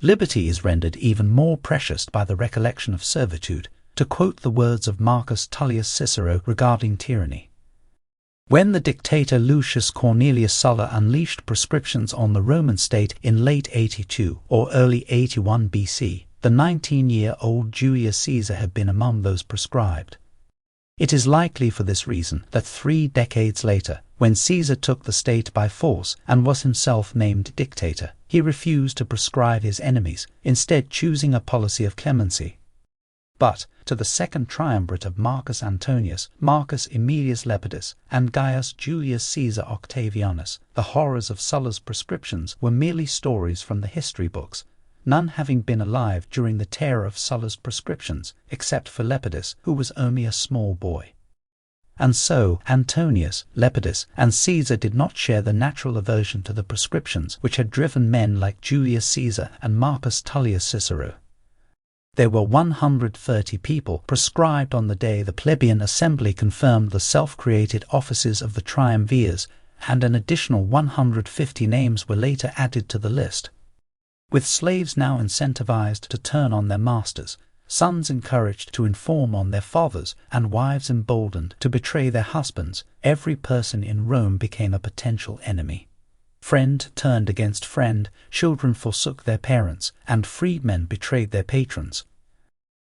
Liberty is rendered even more precious by the recollection of servitude, to quote the words of Marcus Tullius Cicero regarding tyranny. When the dictator Lucius Cornelius Sulla unleashed proscriptions on the Roman state in late 82 or early 81 BC, the 19-year-old Julius Caesar had been among those proscribed. It is likely for this reason that 3 decades later, when Caesar took the state by force and was himself named dictator, he refused to proscribe his enemies, instead choosing a policy of clemency. But to the second triumvirate of Marcus Antonius, Marcus Aemilius Lepidus, and Gaius Julius Caesar Octavianus, the horrors of Sulla's proscriptions were merely stories from the history books, none having been alive during the terror of Sulla's proscriptions, except for Lepidus, who was only a small boy. And so Antonius, Lepidus, and Caesar did not share the natural aversion to the proscriptions which had driven men like Julius Caesar and Marcus Tullius Cicero. There were 130 people proscribed on the day the plebeian assembly confirmed the self-created offices of the triumvirs, and an additional 150 names were later added to the list. With slaves now incentivized to turn on their masters, sons encouraged to inform on their fathers, and wives emboldened to betray their husbands, every person in Rome became a potential enemy. Friend turned against friend, children forsook their parents, and freedmen betrayed their patrons.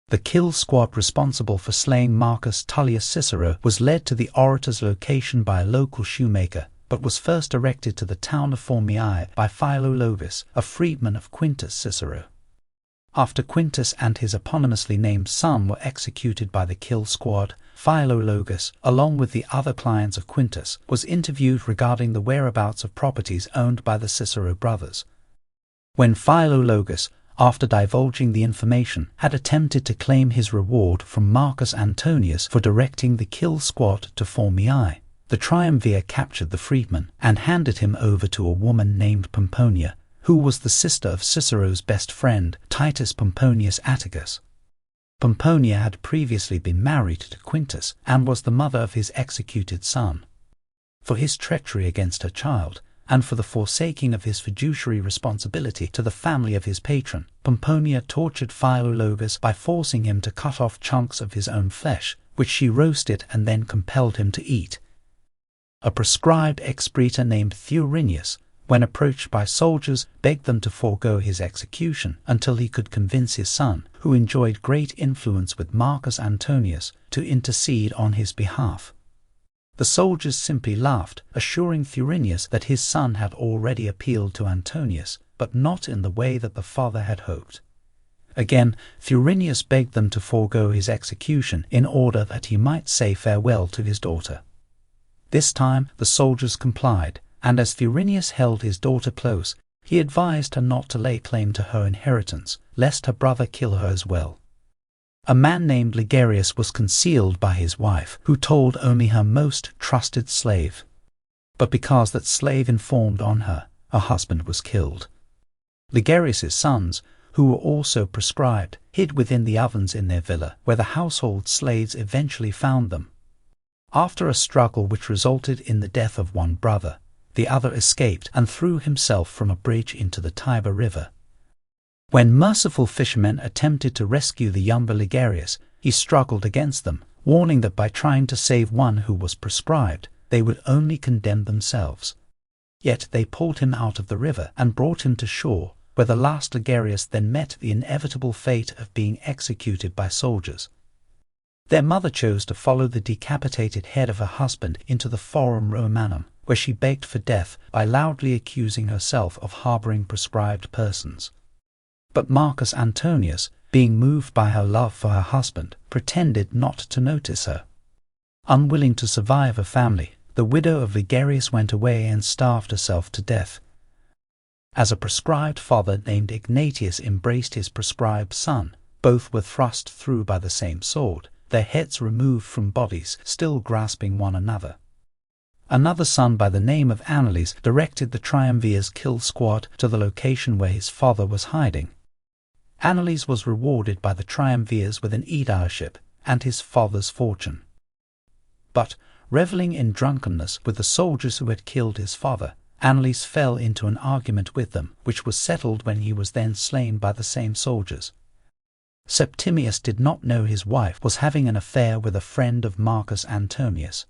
The kill squad responsible for slaying Marcus Tullius Cicero was led to the orator's location by a local shoemaker, but was first directed to the town of Formiae by Philologus, a freedman of Quintus Cicero. After Quintus and his eponymously named son were executed by the kill squad, Philologus, along with the other clients of Quintus, was interviewed regarding the whereabouts of properties owned by the Cicero brothers. When Philologus, after divulging the information, had attempted to claim his reward from Marcus Antonius for directing the kill squad to Formiae, the triumvir captured the freedman and handed him over to a woman named Pomponia, who was the sister of Cicero's best friend, Titus Pomponius Atticus. Pomponia had previously been married to Quintus and was the mother of his executed son. For his treachery against her child, and for the forsaking of his fiduciary responsibility to the family of his patron, Pomponia tortured Philologus by forcing him to cut off chunks of his own flesh, which she roasted and then compelled him to eat. A proscribed ex-praetor named Thurinus, when approached by soldiers, begged them to forego his execution until he could convince his son, who enjoyed great influence with Marcus Antonius, to intercede on his behalf. The soldiers simply laughed, assuring Thurinus that his son had already appealed to Antonius, but not in the way that the father had hoped. Again, Thurinus begged them to forego his execution in order that he might say farewell to his daughter. This time the soldiers complied, and as Thurinus held his daughter close, he advised her not to lay claim to her inheritance, lest her brother kill her as well. A man named Ligarius was concealed by his wife, who told only her most trusted slave. But because that slave informed on her, her husband was killed. Ligarius's sons, who were also proscribed, hid within the ovens in their villa, where the household slaves eventually found them. After a struggle which resulted in the death of one brother, the other escaped and threw himself from a bridge into the Tiber River. When merciful fishermen attempted to rescue the younger Ligarius, he struggled against them, warning that by trying to save one who was proscribed, they would only condemn themselves. Yet they pulled him out of the river and brought him to shore, where the last Ligarius then met the inevitable fate of being executed by soldiers. Their mother chose to follow the decapitated head of her husband into the Forum Romanum, where she begged for death by loudly accusing herself of harboring proscribed persons. But Marcus Antonius, being moved by her love for her husband, pretended not to notice her. Unwilling to survive a family, the widow of Ligarius went away and starved herself to death. As a proscribed father named Ignatius embraced his proscribed son, both were thrust through by the same sword, their heads removed from bodies still grasping one another. Another son by the name of Annales directed the triumvir's kill squad to the location where his father was hiding. Annales was rewarded by the triumvirs with an aedileship and his father's fortune. But, reveling in drunkenness with the soldiers who had killed his father, Anneliese fell into an argument with them, which was settled when he was then slain by the same soldiers. Septimius did not know his wife was having an affair with a friend of Marcus Antonius.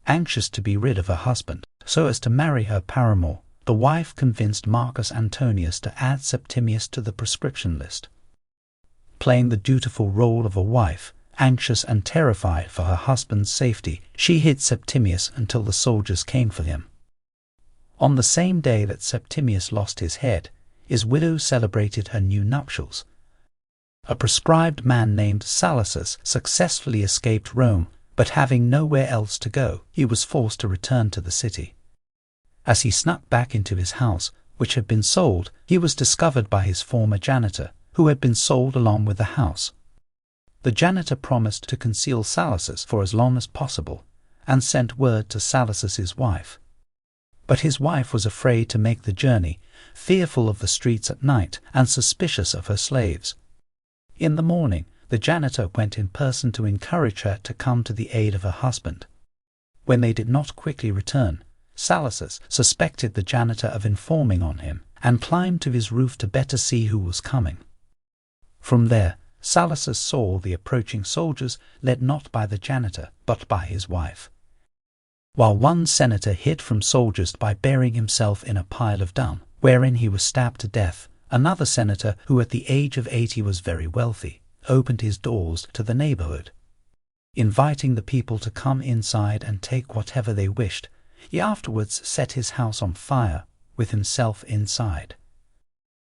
Anxious to be rid of her husband, so as to marry her paramour, the wife convinced Marcus Antonius to add Septimius to the proscription list. Playing the dutiful role of a wife, anxious and terrified for her husband's safety, she hid Septimius until the soldiers came for him. On the same day that Septimius lost his head, his widow celebrated her new nuptials. A proscribed man named Salassus successfully escaped Rome, but having nowhere else to go, he was forced to return to the city. As he snuck back into his house, which had been sold, he was discovered by his former janitor, who had been sold along with the house. The janitor promised to conceal Salassus for as long as possible, and sent word to Salassus's wife. But his wife was afraid to make the journey, fearful of the streets at night, and suspicious of her slaves. In the morning, the janitor went in person to encourage her to come to the aid of her husband. When they did not quickly return, Salassus suspected the janitor of informing on him, and climbed to his roof to better see who was coming. From there, Salassus saw the approaching soldiers led not by the janitor, but by his wife. While one senator hid from soldiers by burying himself in a pile of dung, wherein he was stabbed to death, another senator, who at the age of 80 was very wealthy, opened his doors to the neighborhood. Inviting the people to come inside and take whatever they wished, he afterwards set his house on fire, with himself inside.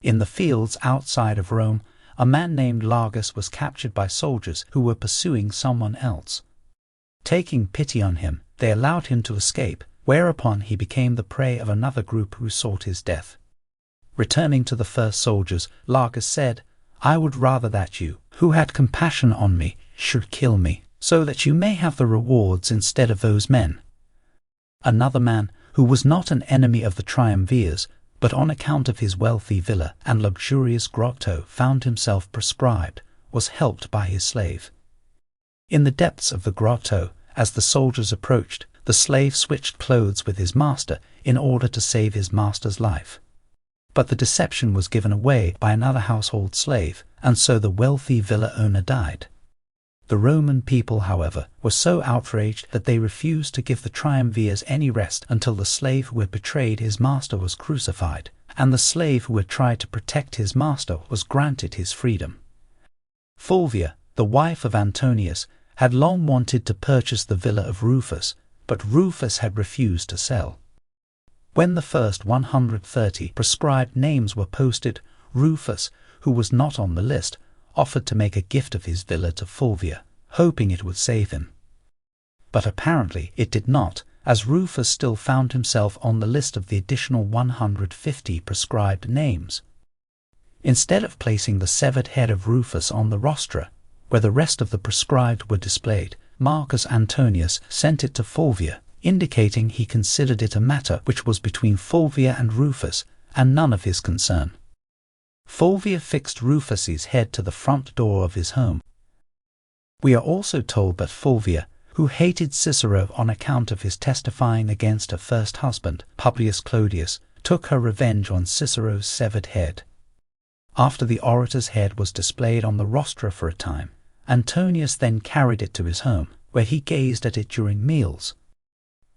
In the fields outside of Rome, a man named Largus was captured by soldiers who were pursuing someone else. Taking pity on him, they allowed him to escape, whereupon he became the prey of another group who sought his death. Returning to the first soldiers, Largus said, "I would rather that you, who had compassion on me, should kill me, so that you may have the rewards instead of those men." Another man, who was not an enemy of the triumvirs, but on account of his wealthy villa and luxurious grotto found himself proscribed, was helped by his slave. In the depths of the grotto, as the soldiers approached, the slave switched clothes with his master in order to save his master's life. But the deception was given away by another household slave, and so the wealthy villa owner died. The Roman people, however, were so outraged that they refused to give the triumvirs any rest until the slave who had betrayed his master was crucified, and the slave who had tried to protect his master was granted his freedom. Fulvia, the wife of Antonius, had long wanted to purchase the villa of Rufus, but Rufus had refused to sell. When the first 130 proscribed names were posted, Rufus, who was not on the list, offered to make a gift of his villa to Fulvia, hoping it would save him. But apparently it did not, as Rufus still found himself on the list of the additional 150 proscribed names. Instead of placing the severed head of Rufus on the rostra, where the rest of the proscribed were displayed, Marcus Antonius sent it to Fulvia, indicating he considered it a matter which was between Fulvia and Rufus, and none of his concern. Fulvia fixed Rufus's head to the front door of his home. We are also told that Fulvia, who hated Cicero on account of his testifying against her first husband, Publius Clodius, took her revenge on Cicero's severed head. After the orator's head was displayed on the rostra for a time, Antonius then carried it to his home, where he gazed at it during meals.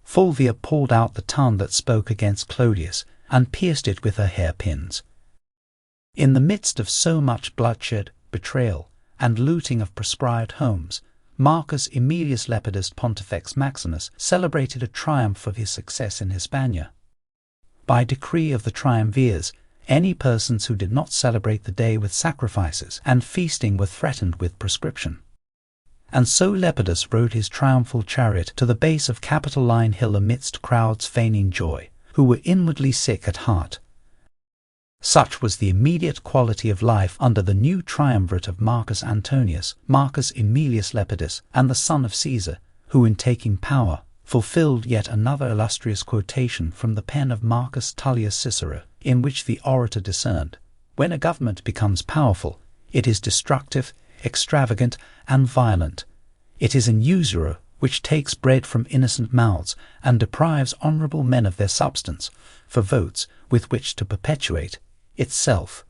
Fulvia pulled out the tongue that spoke against Clodius, and pierced it with her hairpins. In the midst of so much bloodshed, betrayal, and looting of proscribed homes, Marcus Aemilius Lepidus Pontifex Maximus celebrated a triumph of his success in Hispania. By decree of the triumvirs, any persons who did not celebrate the day with sacrifices and feasting were threatened with proscription. And so Lepidus rode his triumphal chariot to the base of Capitoline Hill amidst crowds feigning joy, who were inwardly sick at heart. Such was the immediate quality of life under the new triumvirate of Marcus Antonius, Marcus Aemilius Lepidus, and the son of Caesar, who in taking power fulfilled yet another illustrious quotation from the pen of Marcus Tullius Cicero, in which the orator discerned, "When a government becomes powerful, it is destructive, extravagant, and violent. It is an usurer, which takes bread from innocent mouths and deprives honourable men of their substance, for votes with which to perpetuate itself